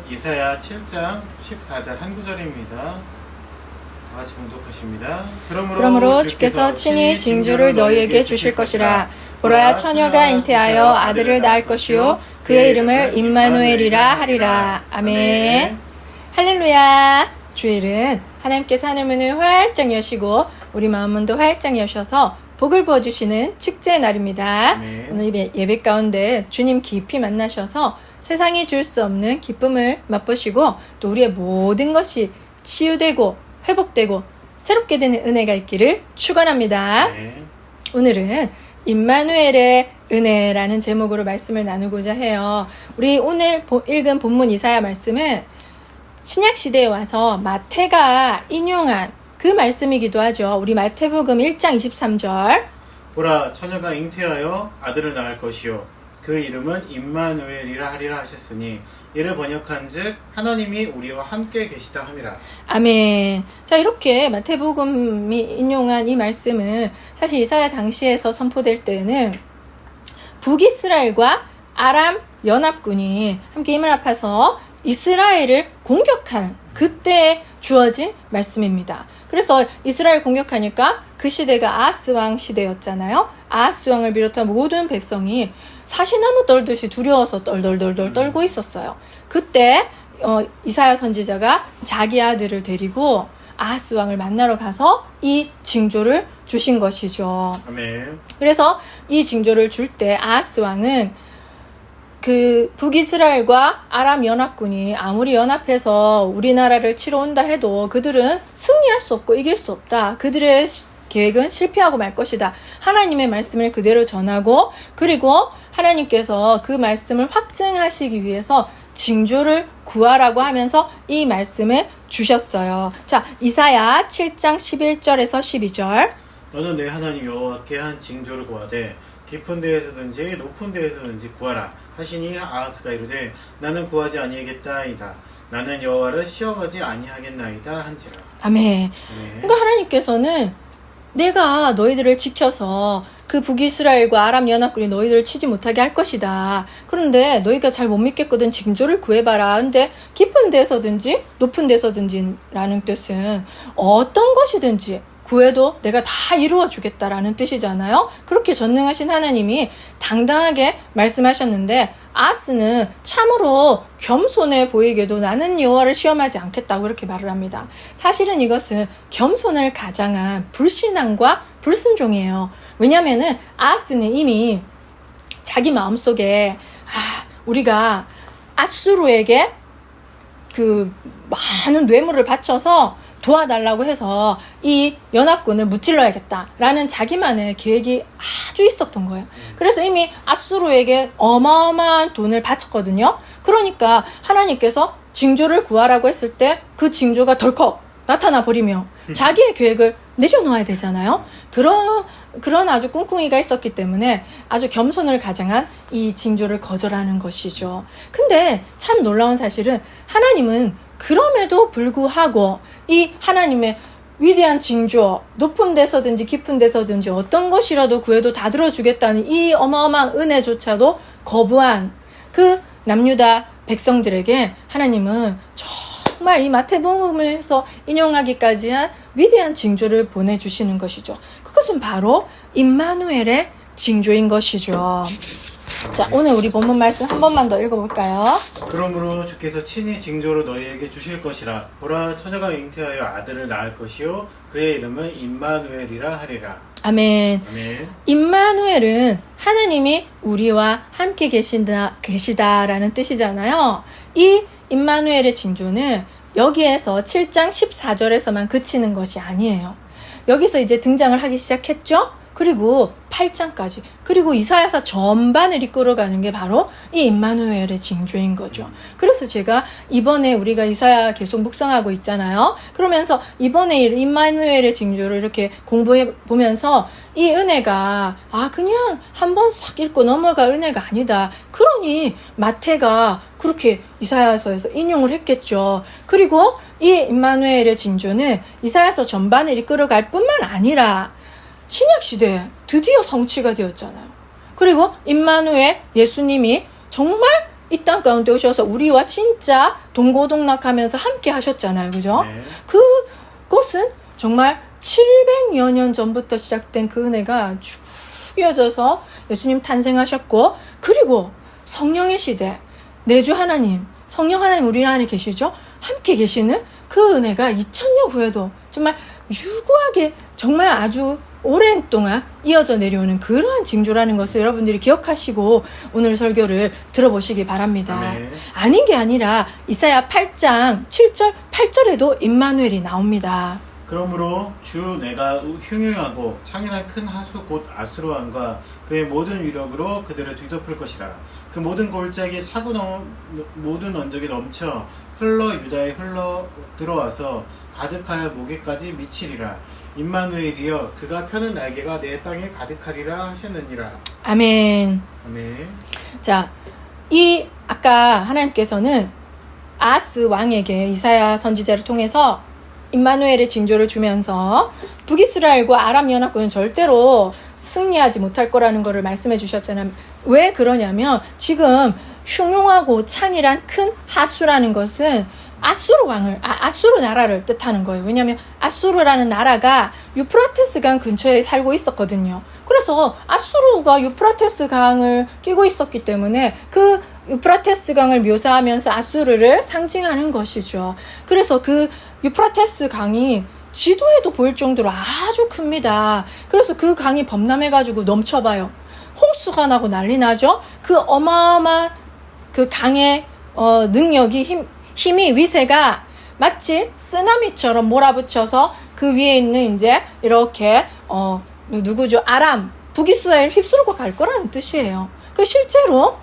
오늘은 이사야 7장 14절 한 구절입니다. 다 같이 봉독하십니다. 그러므로 주께서 친히 징조를 너희에게 주실 것이라. 보라, 처녀가 잉태하여 아들을 낳을 것이요 그의 이름을 임마누엘이라 하리라. 아멘. 할렐루야. 주일은 하나님께서 하늘문을 활짝 여시고 우리 마음문도 활짝 여셔서 복을 부어주시는 축제의 날입니다. 아멘. 오늘 예배 가운데 주님 깊이 만나셔서 세상이 줄 수 없는 기쁨을 맛보시고 또 우리의 모든 것이 치유되고 회복되고 새롭게 되는 은혜가 있기를 축원합니다. 네. 오늘은 임마누엘의 은혜라는 제목으로 말씀을 나누고자 해요. 우리 오늘 읽은 본문 이사야 말씀은 신약 시대에 와서 마태가 인용한 그 말씀이기도 하죠. 우리 마태복음 1장 23절. 보라, 처녀가 잉태하여 아들을 낳을 것이요 그 이름은 임마누엘이라 하리라 하셨으니 이를 번역한즉 하나님이 우리와 함께 계시다 함이라. 아멘. 자, 이렇게 마태복음이 인용한 이 말씀은 사실 이사야 당시에서 선포될 때는 북이스라엘과 아람 연합군이 함께 힘을 합해서 이스라엘을 공격한 그때에 주어진 말씀입니다. 그래서 이스라엘 공격하니까 그 시대가 아하스 왕 시대였잖아요. 아하스 왕을 비롯한 모든 백성이 사시나무 떨듯이 두려워서 떨덜덜덜 떨고 있었어요. 그때 이사야 선지자가 자기 아들을 데리고 아하스 왕을 만나러 가서 이 징조를 주신 것이죠. 아멘. 그래서 이 징조를 줄 때 아하스 왕은 그 북이스라엘과 아람 연합군이 아무리 연합해서 우리나라를 치러 온다 해도 그들은 승리할 수 없고 이길 수 없다. 그들의 계획은 실패하고 말 것이다. 하나님의 말씀을 그대로 전하고 그리고 하나님께서 그 말씀을 확증하시기 위해서 징조를 구하라고 하면서 이 말씀을 주셨어요. 자, 이사야 7장 11절에서 12절. 너는 내 하나님 여호와께 한 징조를 구하되 깊은 데에서든지 높은 데에서든지 구하라 하시니 아하스가 이르되 나는 구하지 아니하겠다이다. 나는 여호와를 시험하지 아니하겠나이다 한지라. 아멘. 네. 그러니까 하나님께서는 내가 너희들을 지켜서 그 북이스라엘과 아람 연합군이 너희들을 치지 못하게 할 것이다. 그런데 너희가 잘 못 믿겠거든 징조를 구해봐라. 근데 깊은 데서든지 높은 데서든지 라는 뜻은 어떤 것이든지 구해도 내가 다 이루어 주겠다라는 뜻이잖아요. 그렇게 전능하신 하나님이 당당하게 말씀하셨는데 아하스는 참으로 겸손해 보이게도 나는 여호와를 시험하지 않겠다고 그렇게 말을 합니다. 사실은 이것은 겸손을 가장한 불신앙과 불순종이에요. 왜냐하면은 아하스는 이미 자기 마음속에 우리가 아수르에게 그 많은 뇌물을 바쳐서 도와달라고 해서 이 연합군을 무찔러야겠다라는 자기만의 계획이 아주 있었던 거예요. 그래서 이미 아수르에게 어마어마한 돈을 바쳤거든요. 그러니까 하나님께서 징조를 구하라고 했을 때 그 징조가 덜컥 나타나 버리며 자기의 계획을 내려놓아야 되잖아요. 그런 아주 꿍꿍이가 있었기 때문에 아주 겸손을 가장한 이 징조를 거절하는 것이죠. 근데 참 놀라운 사실은 하나님은 그럼에도 불구하고 이 하나님의 위대한 징조, 높은 데서든지 깊은 데서든지 어떤 것이라도 구해도 다 들어주겠다는 이 어마어마한 은혜조차도 거부한 그 남유다 백성들에게 하나님은 정말 이 마태복음에서 인용하기까지 한 위대한 징조를 보내주시는 것이죠. 그것은 바로 임마누엘의 징조인 것이죠. 자, 오늘 우리 본문 말씀 한 번만 더 읽어볼까요? 그러므로 주께서 친히 징조를 너희에게 주실 것이라. 보라, 처녀가 잉태하여 아들을 낳을 것이요 그의 이름은 임마누엘이라 하리라. 아멘. 아멘. 임마누엘은 하나님이 우리와 함께 계시다라는 뜻이잖아요. 이 임마누엘의 징조는 여기에서 7장 14절에서만 그치는 것이 아니에요. 여기서 이제 등장을 하기 시작했죠. 그리고 8장까지 그리고 이사야서 전반을 이끌어가는 게 바로 이 임마누엘의 징조인 거죠. 그래서 제가 이번에 우리가 이사야 계속 묵상하고 있잖아요. 그러면서 이번에 임마누엘의 징조를 이렇게 공부해 보면서 이 은혜가 그냥 한번 싹 읽고 넘어갈 은혜가 아니다. 그러니 마태가 그렇게 이사야서에서 인용을 했겠죠. 그리고 이 임마누엘의 징조는 이사야서 전반을 이끌어갈 뿐만 아니라 신약시대에 드디어 성취가 되었잖아요. 그리고 임마누엘 예수님이 정말 이 땅 가운데 오셔서 우리와 진짜 동고동락하면서 함께 하셨잖아요. 그죠? 네. 그것은 정말 700여 년 전부터 시작된 그 은혜가 쭉 이어져서 예수님 탄생하셨고, 그리고 성령의 시대, 내주 하나님, 성령 하나님 우리 안에 계시죠? 함께 계시는 그 은혜가 2000년 후에도 정말 유구하게 정말 아주 오랜 동안 이어져 내려오는 그러한 징조라는 것을 여러분들이 기억하시고 오늘 설교를 들어보시기 바랍니다. 네. 아닌 게 아니라 이사야 8장 7절 8절에도 임마누엘이 나옵니다. 그러므로 주 내가 흉흉하고 창이란 큰 하수 곧 아수르왕과 그의 모든 위력으로 그들을 뒤덮을 것이라. 그 모든 골짜기에 차고 모든 언덕이 넘쳐 흘러 유다에 흘러 들어와서 가득하여 목에까지 미치리라. 임마누엘이여 그가 펴는 날개가 내 땅에 가득하리라 하셨느니라. 아멘. 아멘. 자, 이 아까 하나님께서는 아하스 왕에게 이사야 선지자를 통해서 임마누엘의 징조를 주면서 북이스라엘과 아람 연합군은 절대로 승리하지 못할 거라는 것을 말씀해 주셨잖아요. 왜 그러냐면 지금 흉흉하고 창이란 큰 하수라는 것은 아수르 나라를 뜻하는 거예요. 왜냐하면 아수르라는 나라가 유프라테스 강 근처에 살고 있었거든요. 그래서 아수르가 유프라테스 강을 끼고 있었기 때문에 그 유프라테스 강을 묘사하면서 아수르를 상징하는 것이죠. 그래서 그 유프라테스 강이 지도에도 보일 정도로 아주 큽니다. 그래서 그 강이 범람해가지고 넘쳐봐요. 홍수가 나고 난리 나죠. 그 어마어마한 그 강의 능력이 힘이 위세가 마치 쓰나미처럼 몰아붙여서 그 위에 있는 이제 이렇게 누구죠? 아람, 북이스라엘 휩쓸고 갈 거라는 뜻이에요. 그 실제로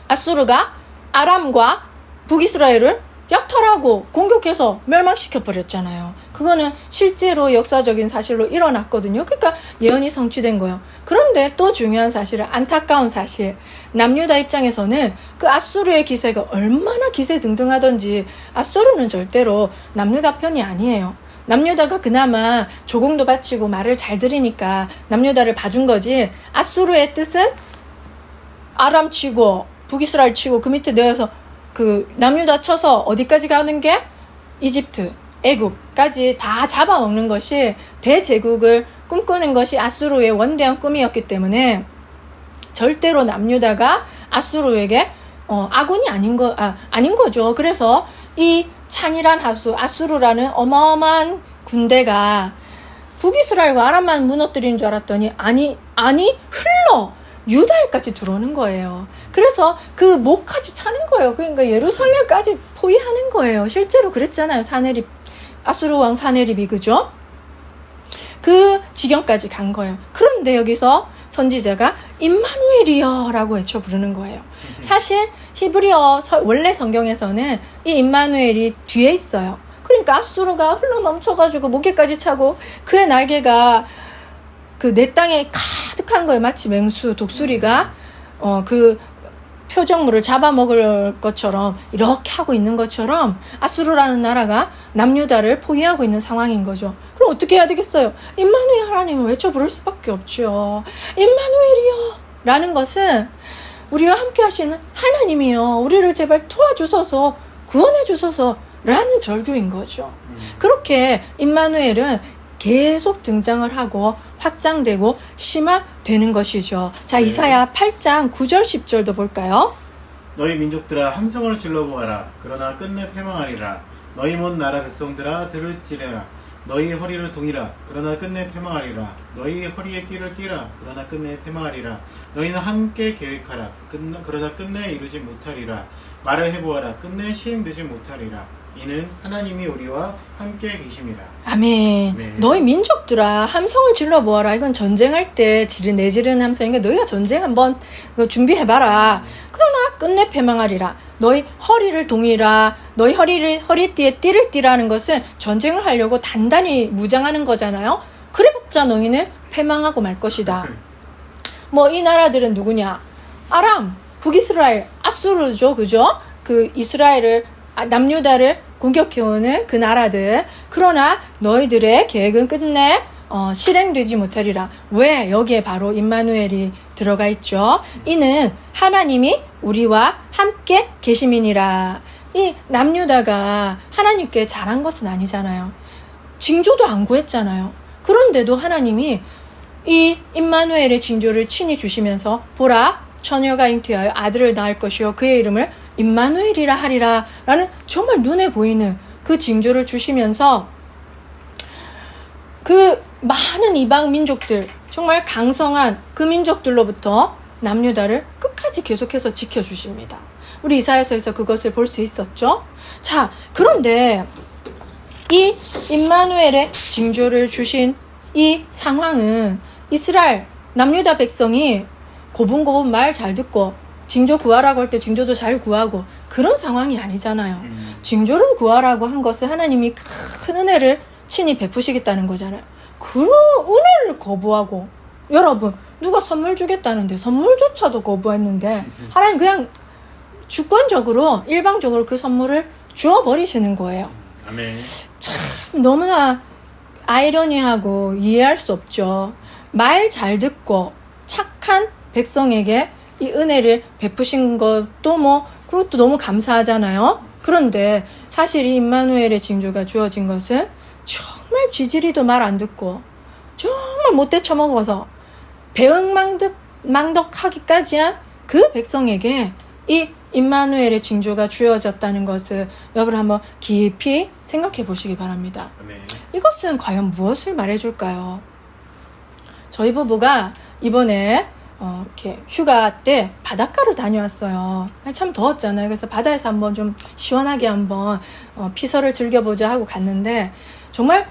아수르가 아람과 북이스라엘을 약탈하고 공격해서 멸망시켜 버렸잖아요. 그거는 실제로 역사적인 사실로 일어났거든요. 그러니까 예언이 성취된 거예요. 그런데 또 중요한 사실은 안타까운 사실, 남유다 입장에서는 그 아수르의 기세가 얼마나 기세등등하던지 아수르는 절대로 남유다 편이 아니에요. 남유다가 그나마 조공도 바치고 말을 잘 들으니까 남유다를 봐준 거지, 아수르의 뜻은 아람 치고 북이스라엘 치고 그 밑에 내려서 그 남유다 쳐서 어디까지 가는 게 이집트, 애국까지 다 잡아먹는 것이, 대제국을 꿈꾸는 것이 아수르의 원대한 꿈이었기 때문에 절대로 남유다가 아수르에게 아군이 아닌 거죠. 그래서 이 창이란 하수, 아수르라는 어마어마한 군대가 북이스라엘과 아람만 무너뜨리는 줄 알았더니 아니 흘러 유다에까지 들어오는 거예요. 그래서 그 목까지 차는 거예요. 그러니까 예루살렘까지 포위하는 거예요. 실제로 그랬잖아요. 아수르 왕 사네립이, 그죠? 그 지경까지 간 거예요. 그런데 여기서 선지자가 임마누엘이여 라고 외쳐 부르는 거예요. 사실 히브리어 원래 성경에서는 이 임마누엘이 뒤에 있어요. 그러니까 아수르가 흘러 넘쳐가지고 목에까지 차고 그의 날개가 그 내 땅에 가득한 거예요. 마치 맹수, 독수리가 그 표적물을 잡아먹을 것처럼 이렇게 하고 있는 것처럼 아수르라는 나라가 남유다를 포위하고 있는 상황인 거죠. 그럼 어떻게 해야 되겠어요? 임마누엘 하나님을 외쳐 부를 수밖에 없죠. 임마누엘이요 라는 것은 우리와 함께 하시는 하나님이요, 우리를 제발 도와주소서, 구원해 주소서 라는 절규인 거죠. 그렇게 임마누엘은 계속 등장을 하고 확장되고 심화되는 것이죠. 자, 이사야 8장 9절 10절도 볼까요? 너희 민족들아 함성을 질러보아라. 그러나 끝내 패망하리라. 너희 먼 나라 백성들아 들을지래라. 너희 허리를 동이라. 그러나 끝내 패망하리라. 너희 허리에 띠를 끼라. 그러나 끝내 패망하리라. 너희는 함께 계획하라. 그러나 끝내 이루지 못하리라. 말을 해보아라. 끝내 시행되지 못하리라. 이는 하나님이 우리와 함께 계심이라. 아멘. 네. 너희 민족들아 함성을 질러보아라. 이건 전쟁할 때 내지르는 함성이니까 너희가 전쟁 한번 준비해봐라. 그러나 끝내 패망하리라. 너희 허리를 동이라. 너희 허리띠에 띠를 띠라는 것은 전쟁을 하려고 단단히 무장하는 거잖아요. 그래봤자 너희는 패망하고 말 것이다. 뭐 이 나라들은 누구냐? 아람, 북이스라엘, 아수르죠, 그죠? 그 이스라엘을 남유다를 공격해오는 그 나라들. 그러나 너희들의 계획은 끝내 실행되지 못하리라. 왜? 여기에 바로 임마누엘이 들어가 있죠. 이는 하나님이 우리와 함께 계심이니라. 이 남유다가 하나님께 잘한 것은 아니잖아요. 징조도 안 구했잖아요. 그런데도 하나님이 이 임마누엘의 징조를 친히 주시면서 보라 처녀가 잉태하여 아들을 낳을 것이요 그의 이름을 임마누엘이라 하리라 라는 정말 눈에 보이는 그 징조를 주시면서 그 많은 이방 민족들 정말 강성한 그 민족들로부터 남유다를 끝까지 계속해서 지켜주십니다. 우리 이사야서에서 그것을 볼 수 있었죠. 자, 그런데 이 임마누엘의 징조를 주신 이 상황은 이스라엘 남유다 백성이 고분고분 말 잘 듣고 징조 구하라고 할 때 징조도 잘 구하고 그런 상황이 아니잖아요. 징조를 구하라고 한 것은 하나님이 큰 은혜를 친히 베푸시겠다는 거잖아요. 그런 은혜를 거부하고 여러분 누가 선물 주겠다는데 선물조차도 거부했는데 하나님 그냥 주권적으로 일방적으로 그 선물을 주어버리시는 거예요. 아멘. 참 너무나 아이러니하고 이해할 수 없죠. 말 잘 듣고 착한 백성에게 이 은혜를 베푸신 것도 그것도 너무 감사하잖아요. 그런데 사실 이 임마누엘의 징조가 주어진 것은 정말 지지리도 말 안 듣고 정말 못돼 처먹어서 배응망덕하기까지 한 그 백성에게 이 임마누엘의 징조가 주어졌다는 것을 여러분 한번 깊이 생각해 보시기 바랍니다. 아멘. 이것은 과연 무엇을 말해줄까요? 저희 부부가 이번에 이렇게 휴가 때 바닷가로 다녀왔어요. 참 더웠잖아요. 그래서 바다에서 한번 좀 시원하게 한번 피서를 즐겨보자 하고 갔는데 정말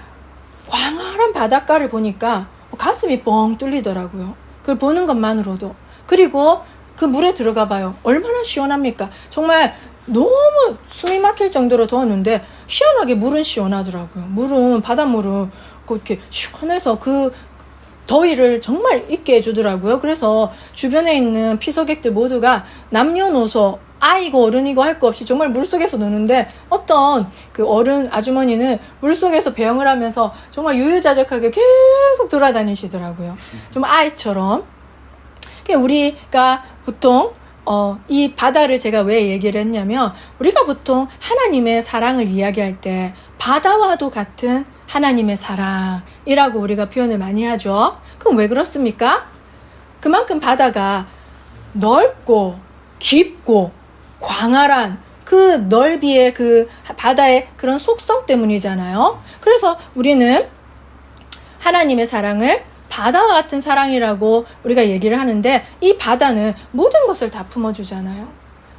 광활한 바닷가를 보니까 가슴이 뻥 뚫리더라고요. 그걸 보는 것만으로도. 그리고 그 물에 들어가 봐요. 얼마나 시원합니까? 정말 너무 숨이 막힐 정도로 더웠는데 시원하게 물은 시원하더라고요. 바닷물은 그렇게 시원해서 그 더위를 정말 잊게 해주더라고요. 그래서 주변에 있는 피서객들 모두가 남녀노소 아이고 어른이고 할 거 없이 정말 물속에서 노는데 어떤 그 어른 아주머니는 물속에서 배영을 하면서 정말 유유자적하게 계속 돌아다니시더라고요. 정말 아이처럼. 우리가 보통 이 바다를 제가 왜 얘기를 했냐면 우리가 보통 하나님의 사랑을 이야기할 때 바다와도 같은 하나님의 사랑이라고 우리가 표현을 많이 하죠. 그럼 왜 그렇습니까? 그만큼 바다가 넓고 깊고 광활한 그 넓이의 그 바다의 그런 속성 때문이잖아요. 그래서 우리는 하나님의 사랑을 바다와 같은 사랑이라고 우리가 얘기를 하는데 이 바다는 모든 것을 다 품어주잖아요.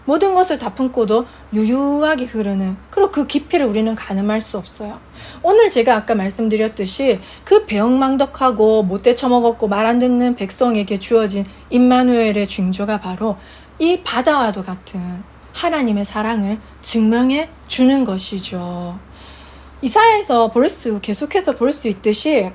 모든 것을 다 품고도 유유하게 흐르는 그리고 그 깊이를 우리는 가늠할 수 없어요. 오늘 제가 아까 말씀드렸듯이 그 배엉망덕하고 못돼 처먹었고 말 안 듣는 백성에게 주어진 임마누엘의 징조가 바로 이 바다와도 같은 하나님의 사랑을 증명해 주는 것이죠. 이사야에서 계속해서 볼 수 있듯이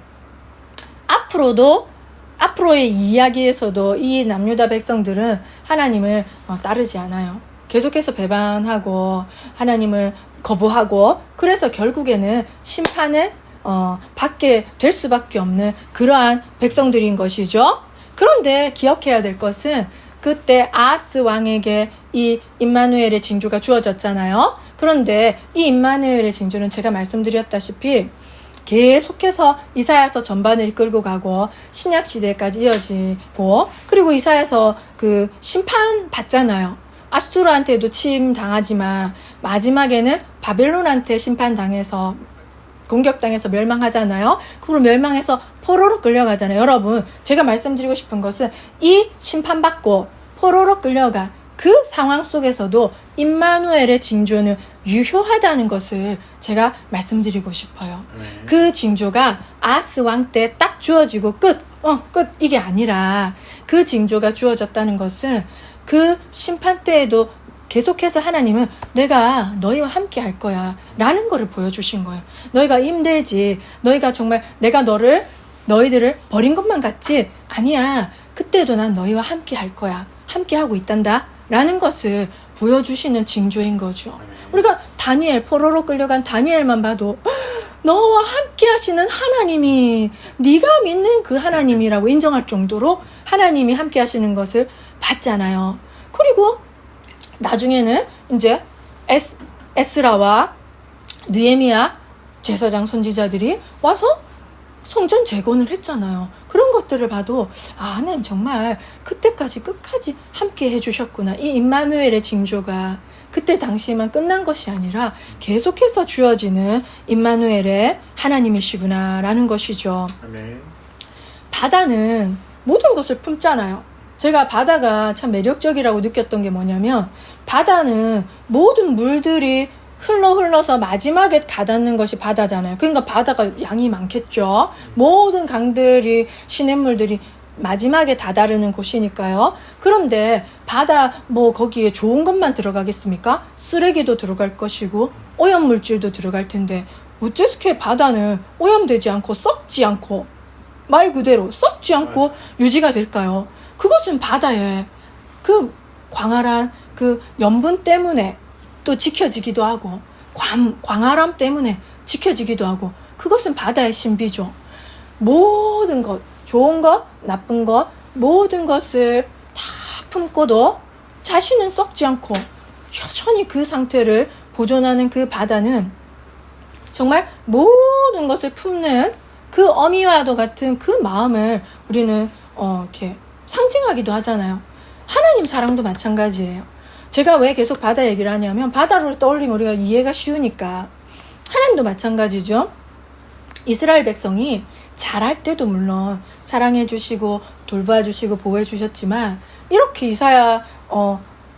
앞으로의 이야기에서도 이 남유다 백성들은 하나님을 따르지 않아요. 계속해서 배반하고 하나님을 거부하고 그래서 결국에는 심판을 받게 될 수밖에 없는 그러한 백성들인 것이죠. 그런데 기억해야 될 것은 그때 아하스 왕에게 이 임마누엘의 징조가 주어졌잖아요. 그런데 이 임마누엘의 징조는 제가 말씀드렸다시피 계속해서 이사야서 전반을 이끌고 가고 신약 시대까지 이어지고 그리고 이사야서 그 심판 받잖아요. 아수르한테도 침당하지만 마지막에는 바벨론한테 심판당해서 공격당해서 멸망하잖아요. 그리고 멸망해서 포로로 끌려가잖아요. 여러분 제가 말씀드리고 싶은 것은 이 심판받고 포로로 끌려가 그 상황 속에서도 임마누엘의 징조는 유효하다는 것을 제가 말씀드리고 싶어요. 그 징조가 아하스 왕 때 딱 주어지고 끝 이게 아니라 그 징조가 주어졌다는 것은 그 심판 때에도 계속해서 하나님은 내가 너희와 함께 할 거야 라는 거를 보여주신 거예요. 너희가 힘들지 너희가 정말 내가 너희들을 버린 것만 같지 아니야 그때도 난 너희와 함께 할 거야 함께 하고 있단다 라는 것을 보여주시는 징조인 거죠. 우리가 포로로 끌려간 다니엘만 봐도 너와 함께 하시는 하나님이 네가 믿는 그 하나님이라고 인정할 정도로 하나님이 함께 하시는 것을 봤잖아요. 그리고 나중에는 이제 에스라와 느헤미야 제사장 선지자들이 와서 성전 재건을 했잖아요. 그런 것들을 봐도 하나님 정말 그때까지 끝까지 함께 해주셨구나. 이 임마누엘의 징조가 그때 당시에만 끝난 것이 아니라 계속해서 주어지는 임마누엘의 하나님이시구나 라는 것이죠. 아멘. 바다는 모든 것을 품잖아요. 제가 바다가 참 매력적이라고 느꼈던 게 뭐냐면 바다는 모든 물들이 흘러서 마지막에 닿는 것이 바다잖아요. 그러니까 바다가 양이 많겠죠. 모든 강들이 시냇물들이 마지막에 다다르는 곳이니까요. 그런데 바다 거기에 좋은 것만 들어가겠습니까? 쓰레기도 들어갈 것이고 오염물질도 들어갈 텐데 어째서 바다는 오염되지 않고 썩지 않고 말 그대로 썩지 않고 유지가 될까요? 그것은 바다의 그 광활한 그 염분 때문에 또 지켜지기도 하고 광활함 때문에 지켜지기도 하고 그것은 바다의 신비죠. 모든 것, 좋은 것, 나쁜 것, 모든 것을 다 품고도 자신은 썩지 않고 여전히 그 상태를 보존하는 그 바다는 정말 모든 것을 품는 그 어미와도 같은 그 마음을 우리는 이렇게 상징하기도 하잖아요. 하나님 사랑도 마찬가지예요. 제가 왜 계속 바다 얘기를 하냐면 바다로 떠올리면 우리가 이해가 쉬우니까. 하나님도 마찬가지죠. 이스라엘 백성이 잘할 때도 물론 사랑해 주시고 돌봐 주시고 보호해 주셨지만 이렇게 이사야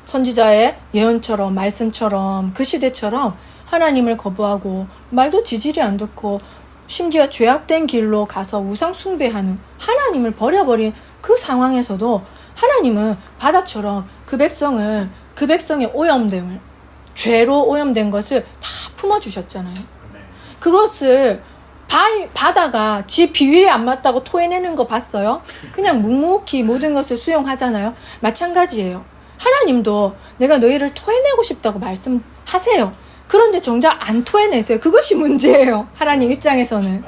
선지자의 예언처럼 말씀처럼 그 시대처럼 하나님을 거부하고 말도 지질이 안 듣고 심지어 죄악된 길로 가서 우상 숭배하는 하나님을 버려버린 그 상황에서도 하나님은 바다처럼 그 백성의 오염됨을 죄로 오염된 것을 다 품어주셨잖아요. 그것을 바다가 지 비위에 안 맞다고 토해내는 거 봤어요? 그냥 묵묵히 모든 것을 수용하잖아요. 마찬가지예요. 하나님도 내가 너희를 토해내고 싶다고 말씀하세요. 그런데 정작 안 토해내세요. 그것이 문제예요. 하나님 입장에서는.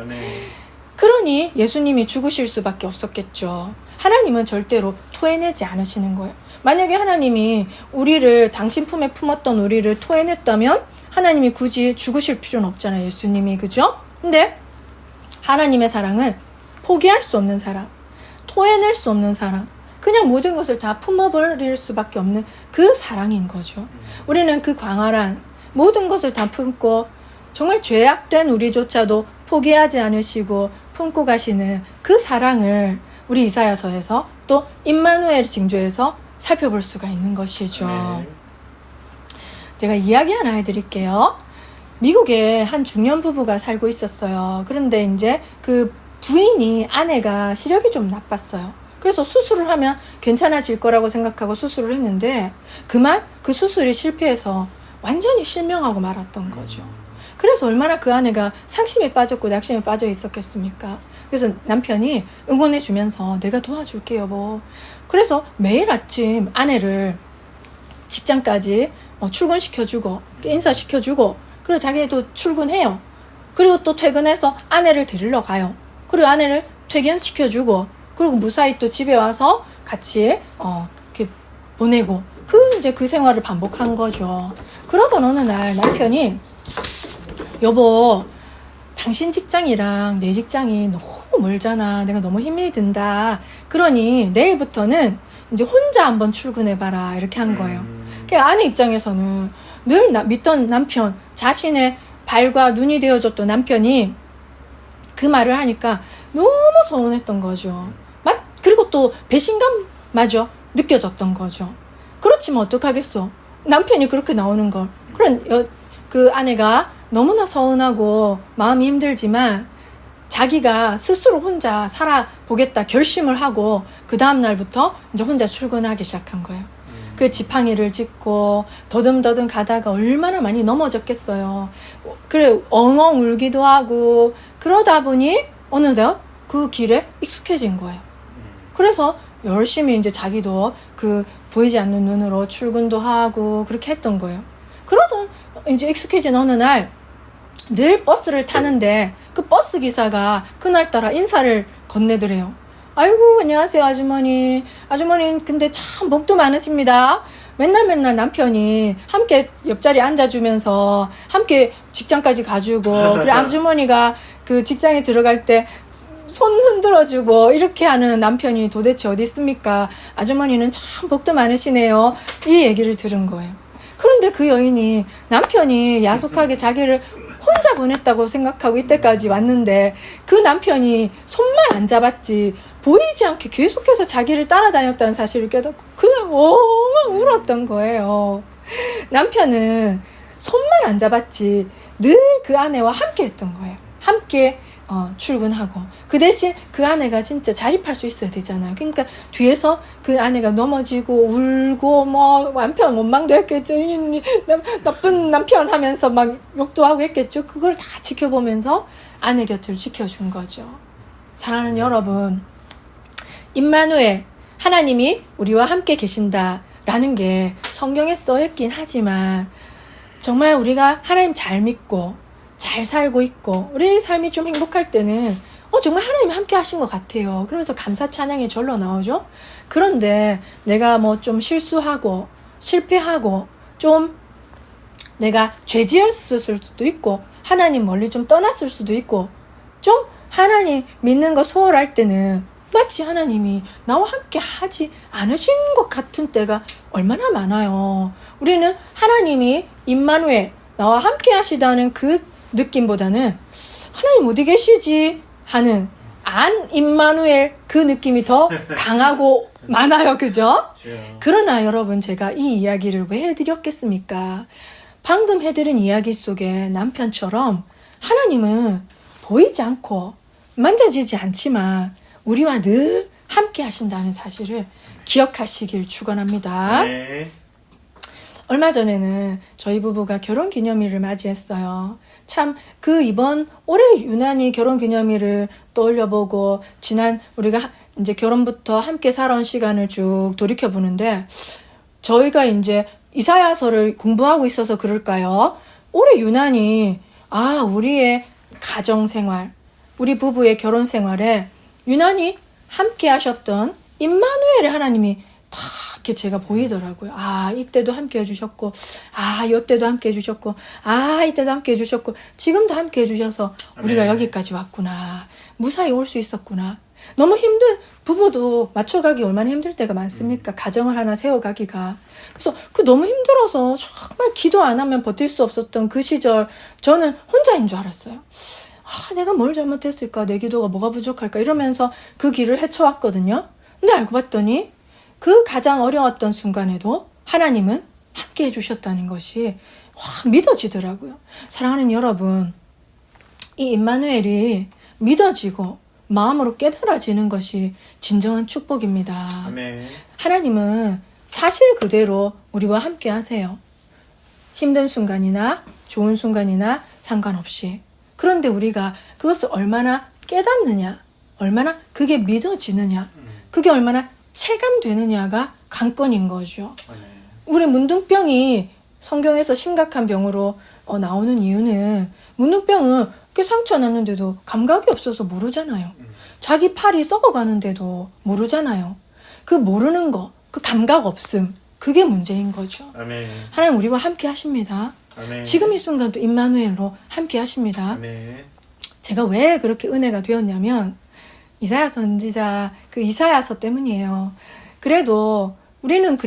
그러니 예수님이 죽으실 수밖에 없었겠죠. 하나님은 절대로 토해내지 않으시는 거예요. 만약에 하나님이 우리를 당신 품에 품었던 우리를 토해냈다면 하나님이 굳이 죽으실 필요는 없잖아요. 예수님이. 그죠? 근데 하나님의 사랑은 포기할 수 없는 사랑, 토해낼 수 없는 사랑, 그냥 모든 것을 다 품어버릴 수밖에 없는 그 사랑인 거죠. 우리는 그 광활한 모든 것을 다 품고 정말 죄악된 우리조차도 포기하지 않으시고 품고 가시는 그 사랑을 우리 이사야서에서 또 임마누엘 징조에서 살펴볼 수가 있는 것이죠. 제가 이야기 하나 해드릴게요. 미국에 한 중년 부부가 살고 있었어요. 그런데 이제 그 부인이 아내가 시력이 좀 나빴어요. 그래서 수술을 하면 괜찮아질 거라고 생각하고 수술을 했는데 그만 그 수술이 실패해서 완전히 실명하고 말았던 거죠. 그래서 얼마나 그 아내가 상심에 빠졌고 낙심에 빠져 있었겠습니까? 그래서 남편이 응원해 주면서 내가 도와줄게 여보. 그래서 매일 아침 아내를 직장까지 출근시켜주고 인사시켜주고 그리고 자기도 출근해요. 그리고 또 퇴근해서 아내를 데리러 가요. 그리고 아내를 퇴근시켜주고 그리고 무사히 또 집에 와서 같이 이렇게 보내고 이제 그 생활을 반복한 거죠. 그러던 어느 날 남편이 여보 당신 직장이랑 내 직장이 너무 멀잖아. 내가 너무 힘이 든다. 그러니 내일부터는 이제 혼자 한번 출근해봐라. 이렇게 한 거예요. 그러니까 아내 입장에서는 늘 믿던 남편, 자신의 발과 눈이 되어줬던 남편이 그 말을 하니까 너무 서운했던 거죠. 그리고 또 배신감마저 느껴졌던 거죠. 그렇지만 어떡하겠어. 남편이 그렇게 나오는 걸. 그 아내가 너무나 서운하고 마음이 힘들지만 자기가 스스로 혼자 살아보겠다 결심을 하고 그 다음 날부터 이제 혼자 출근하기 시작한 거예요. 그 지팡이를 짚고 더듬더듬 가다가 얼마나 많이 넘어졌겠어요. 그래 엉엉 울기도 하고 그러다 보니 어느덧 그 길에 익숙해진 거예요. 그래서 열심히 이제 자기도 그 보이지 않는 눈으로 출근도 하고 그렇게 했던 거예요. 그러던 이제 익숙해진 어느 날 늘 버스를 타는데 그 버스 기사가 그날따라 인사를 건네더래요. 아이고, 안녕하세요, 아주머니. 아주머니는 근데 참 복도 많으십니다. 맨날 남편이 함께 옆자리에 앉아주면서 함께 직장까지 가주고, 그래, 아주머니가 그 직장에 들어갈 때 손 흔들어주고 이렇게 하는 남편이 도대체 어디 있습니까? 아주머니는 참 복도 많으시네요. 이 얘기를 들은 거예요. 그런데 그 여인이 남편이 야속하게 자기를 혼자 보냈다고 생각하고 이때까지 왔는데 그 남편이 손만 안 잡았지 보이지 않게 계속해서 자기를 따라다녔다는 사실을 깨닫고 그냥 엉엉 울었던 거예요. 남편은 손만 안 잡았지 늘 그 아내와 함께 했던 거예요. 함께 출근하고 그 대신 그 아내가 진짜 자립할 수 있어야 되잖아요. 그러니까 뒤에서 그 아내가 넘어지고 울고 뭐 남편 원망도 했겠죠. 나쁜 남편 하면서 막 욕도 하고 했겠죠. 그걸 다 지켜보면서 아내 곁을 지켜준 거죠. 사랑하는 여러분, 임마누엘, 하나님이 우리와 함께 계신다라는 게 성경에 써있긴 하지만 정말 우리가 하나님 잘 믿고 잘 살고 있고 우리 삶이 좀 행복할 때는 정말 하나님 함께 하신 것 같아요. 그러면서 감사 찬양이 절로 나오죠. 그런데 내가 뭐 좀 실수하고 실패하고 좀 내가 죄 지었을 수도 있고 하나님 멀리 좀 떠났을 수도 있고 좀 하나님 믿는 거 소홀할 때는 마치 하나님이 나와 함께 하지 않으신 것 같은 때가 얼마나 많아요. 우리는 하나님이 임마누엘 나와 함께 하시다는 그 느낌보다는 하나님 어디 계시지 하는 안 임마누엘 그 느낌이 더 강하고 많아요. 그죠? 그러나 여러분 제가 이 이야기를 왜 해드렸겠습니까? 방금 해드린 이야기 속에 남편처럼 하나님은 보이지 않고 만져지지 않지만 우리와 늘 함께 하신다는 사실을 기억하시길 축원합니다. 네. 얼마 전에는 저희 부부가 결혼기념일을 맞이했어요. 참 이번 올해 유난히 결혼기념일을 떠올려보고 지난 우리가 이제 결혼부터 함께 살아온 시간을 쭉 돌이켜보는데 저희가 이제 이사야서를 공부하고 있어서 그럴까요? 올해 유난히 우리의 가정생활, 우리 부부의 결혼생활에 유난히 함께 하셨던 임마누엘의 하나님이 다 이렇게 제가 보이더라고요. 이때도 함께 해주셨고, 이때도 함께 해주셨고, 이때도 함께 해주셨고, 지금도 함께 해주셔서 우리가 여기까지 왔구나. 무사히 올 수 있었구나. 너무 힘든 부부도 맞춰가기 얼마나 힘들 때가 많습니까? 가정을 하나 세워가기가. 그래서 너무 힘들어서 정말 기도 안 하면 버틸 수 없었던 그 시절 저는 혼자인 줄 알았어요. 내가 뭘 잘못했을까? 내 기도가 뭐가 부족할까? 이러면서 그 길을 헤쳐왔거든요. 근데 알고 봤더니 그 가장 어려웠던 순간에도 하나님은 함께 해주셨다는 것이 믿어지더라고요. 사랑하는 여러분, 이 임마누엘이 믿어지고 마음으로 깨달아지는 것이 진정한 축복입니다. 아멘. 하나님은 사실 그대로 우리와 함께 하세요. 힘든 순간이나 좋은 순간이나 상관없이. 그런데 우리가 그것을 얼마나 깨닫느냐, 얼마나 그게 믿어지느냐, 그게 얼마나 체감되느냐가 관건인 거죠. 우리 문둥병이 성경에서 심각한 병으로 나오는 이유는 문둥병은 꽤 상처 났는데도 감각이 없어서 모르잖아요. 자기 팔이 썩어가는데도 모르잖아요. 그 모르는 거, 그 감각 없음, 그게 문제인 거죠. 아멘. 하나님 우리와 함께 하십니다. 아멘. 지금 이 순간도 임마누엘로 함께 하십니다. 아멘. 제가 왜 그렇게 은혜가 되었냐면 이사야 선지자 그 이사야서 때문이에요. 그래도 우리는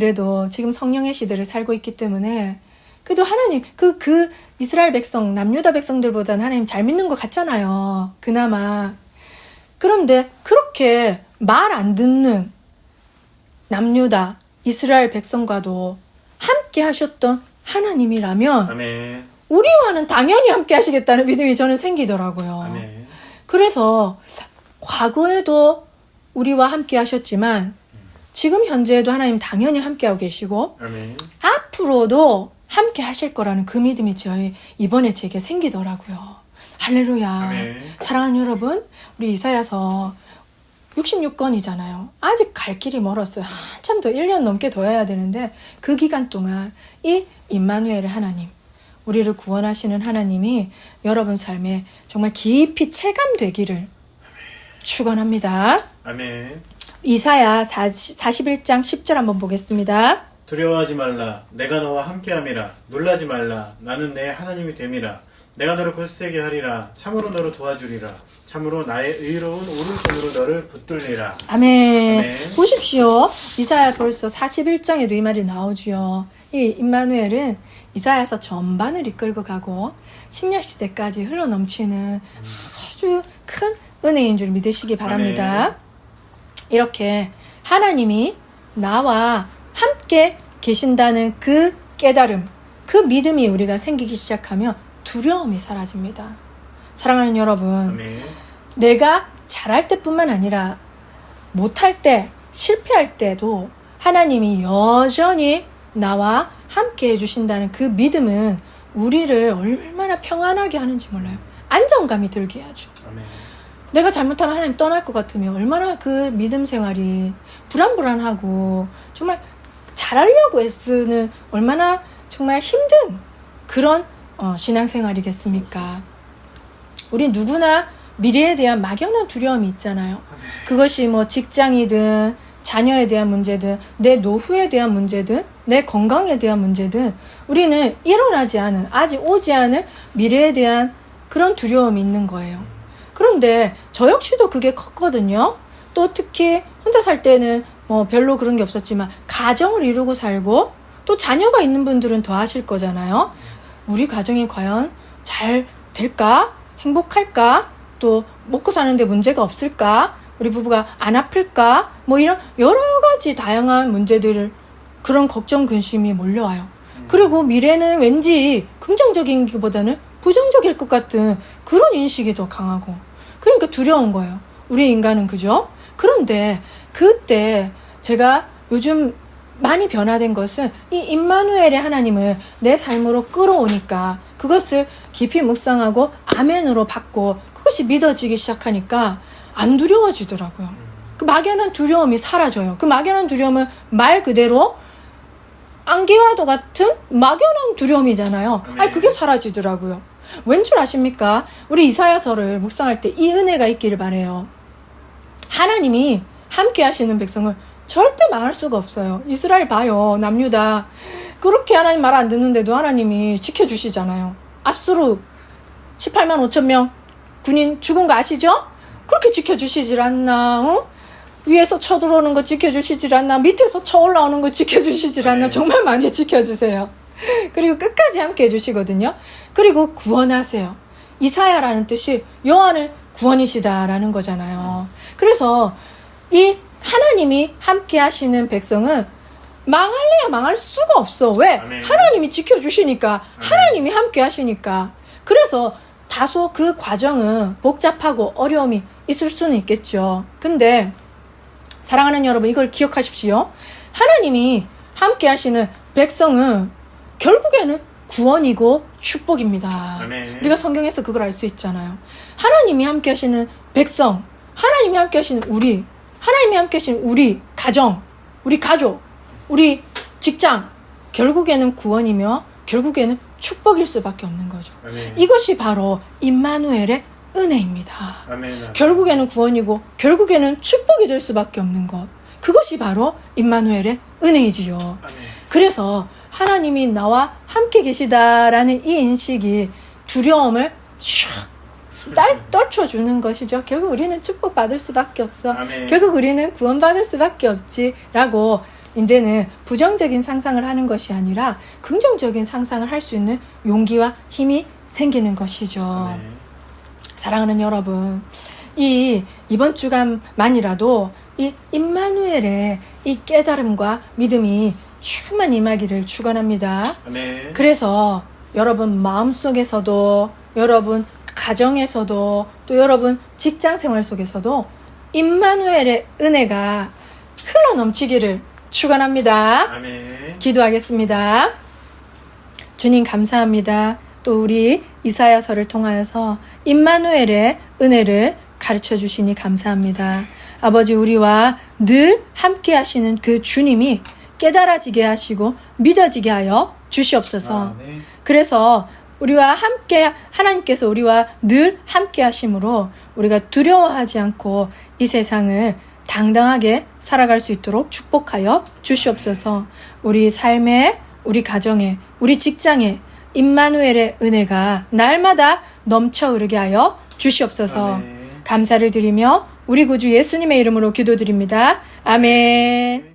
지금 성령의 시대를 살고 있기 때문에 그래도 하나님 그 이스라엘 백성 남유다 백성들보다는 하나님 잘 믿는 것 같잖아요. 그나마. 그런데 그렇게 말 안 듣는 남유다 이스라엘 백성과도 함께 하셨던 하나님이라면 아멘. 우리와는 당연히 함께 하시겠다는 믿음이 저는 생기더라고요. 아멘. 그래서 과거에도 우리와 함께 하셨지만 지금 현재에도 하나님 당연히 함께하고 계시고 아멘. 앞으로도 함께 하실 거라는 그 믿음이 이번에 제게 생기더라고요. 할렐루야. 아멘. 사랑하는 여러분, 우리 이사야서 66권이잖아요. 아직 갈 길이 멀었어요. 한참 더 1년 넘게 더 해야 되는데 그 기간 동안 이 임마누엘의 하나님, 우리를 구원하시는 하나님이 여러분 삶에 정말 깊이 체감되기를 축원합니다. 아멘. 이사야 41장 10절 한번 보겠습니다. 두려워하지 말라. 내가 너와 함께함이라. 놀라지 말라. 나는 내 하나님이 됨이라. 내가 너를 굳세게 하리라. 참으로 너를 도와주리라. 참으로 나의 의로운 오른손으로 너를 붙들리라. 아멘. 아멘. 보십시오. 이사야 벌써 41장에도 이 말이 나오지요. 이 임마누엘은 이사야서 전반을 이끌고 가고 신약시대까지 흘러넘치는 아주 큰 은혜인 줄 믿으시기 바랍니다. 아멘. 이렇게 하나님이 나와 함께 계신다는 그 깨달음, 그 믿음이 우리가 생기기 시작하면 두려움이 사라집니다. 사랑하는 여러분, 아멘. 내가 잘할 때뿐만 아니라 못할 때, 실패할 때도 하나님이 여전히 나와 함께 해주신다는 그 믿음은 우리를 얼마나 평안하게 하는지 몰라요. 안정감이 들게 하죠. 아멘. 내가 잘못하면 하나님 떠날 것 같으면 얼마나 그 믿음 생활이 불안불안하고 정말 잘하려고 애쓰는 얼마나 정말 힘든 그런 신앙생활이겠습니까? 우리 누구나 미래에 대한 막연한 두려움이 있잖아요. 그것이 뭐 직장이든 자녀에 대한 문제든 내 노후에 대한 문제든 내 건강에 대한 문제든 우리는 일어나지 않은 아직 오지 않은 미래에 대한 그런 두려움이 있는 거예요. 그런데 저 역시도 그게 컸거든요. 또 특히 혼자 살 때는 뭐 별로 그런 게 없었지만 가정을 이루고 살고 또 자녀가 있는 분들은 더 하실 거잖아요. 우리 가정이 과연 잘 될까? 행복할까? 또 먹고 사는데 문제가 없을까? 우리 부부가 안 아플까? 뭐 이런 여러 가지 다양한 문제들을 그런 걱정 근심이 몰려와요. 그리고 미래는 왠지 긍정적인 것보다는 부정적일 것 같은 그런 인식이 더 강하고 그러니까 두려운 거예요. 우리 인간은 그죠? 그런데 그때 제가 요즘 많이 변화된 것은 이 임마누엘의 하나님을 내 삶으로 끌어오니까 그것을 깊이 묵상하고 아멘으로 받고 그것이 믿어지기 시작하니까 안 두려워지더라고요. 그 막연한 두려움이 사라져요. 그 막연한 두려움은 말 그대로 안개와도 같은 막연한 두려움이잖아요. 아니 그게 사라지더라고요. 왠 줄 아십니까? 우리 이사야서를 묵상할 때 이 은혜가 있기를 바라요. 하나님이 함께 하시는 백성은 절대 망할 수가 없어요. 이스라엘 봐요. 남유다. 그렇게 하나님 말 안 듣는데도 하나님이 지켜주시잖아요. 아수르 18만 5천 명 군인 죽은 거 아시죠? 그렇게 지켜주시질 않나? 어? 위에서 쳐들어오는 거 지켜주시질 않나? 밑에서 쳐 올라오는 거 지켜주시질 않나? 정말 많이 지켜주세요. 그리고 끝까지 함께 해주시거든요. 그리고 구원하세요. 이사야라는 뜻이 여호와는 구원이시다라는 거잖아요. 그래서 이 하나님이 함께 하시는 백성은 망할래야 망할 수가 없어. 왜? 아멘. 하나님이 지켜주시니까. 하나님이 함께 하시니까. 그래서 다소 그 과정은 복잡하고 어려움이 있을 수는 있겠죠. 근데 사랑하는 여러분, 이걸 기억하십시오. 하나님이 함께 하시는 백성은 결국에는 구원이고 축복입니다. 아멘. 우리가 성경에서 그걸 알 수 있잖아요. 하나님이 함께 하시는 백성, 하나님이 함께 하시는 우리, 하나님이 함께 하시는 우리 가정, 우리 가족, 우리 직장, 결국에는 구원이며 결국에는 축복일 수밖에 없는 거죠. 아멘. 이것이 바로 임마누엘의 은혜입니다. 아멘. 결국에는 구원이고 결국에는 축복이 될 수밖에 없는 것. 그것이 바로 임마누엘의 은혜이지요. 아멘. 그래서 하나님이 나와 함께 계시다라는 이 인식이 두려움을 떨쳐주는 것이죠. 결국 우리는 축복받을 수밖에 없어. 아멘. 결국 우리는 구원받을 수밖에 없지라고 이제는 부정적인 상상을 하는 것이 아니라 긍정적인 상상을 할 수 있는 용기와 힘이 생기는 것이죠. 아멘. 사랑하는 여러분, 이번 주간만이라도 이 임마누엘의 이 깨달음과 믿음이 충만 임하기를 축원합니다. 아멘. 그래서 여러분 마음속에서도 여러분 가정에서도 또 여러분 직장 생활 속에서도 임마누엘의 은혜가 흘러 넘치기를 축원합니다. 아멘. 기도하겠습니다. 주님 감사합니다. 또 우리 이사야서를 통하여서 임마누엘의 은혜를 가르쳐 주시니 감사합니다. 아버지, 우리와 늘 함께 하시는 그 주님이 깨달아지게 하시고 믿어지게 하여 주시옵소서. 아멘. 그래서 우리와 함께 하나님께서 우리와 늘 함께 하심으로 우리가 두려워하지 않고 이 세상을 당당하게 살아갈 수 있도록 축복하여 주시옵소서. 우리 삶에, 우리 가정에, 우리 직장에 임마누엘의 은혜가 날마다 넘쳐 흐르게 하여 주시옵소서. 아멘. 감사를 드리며 우리 구주 예수님의 이름으로 기도드립니다. 아멘.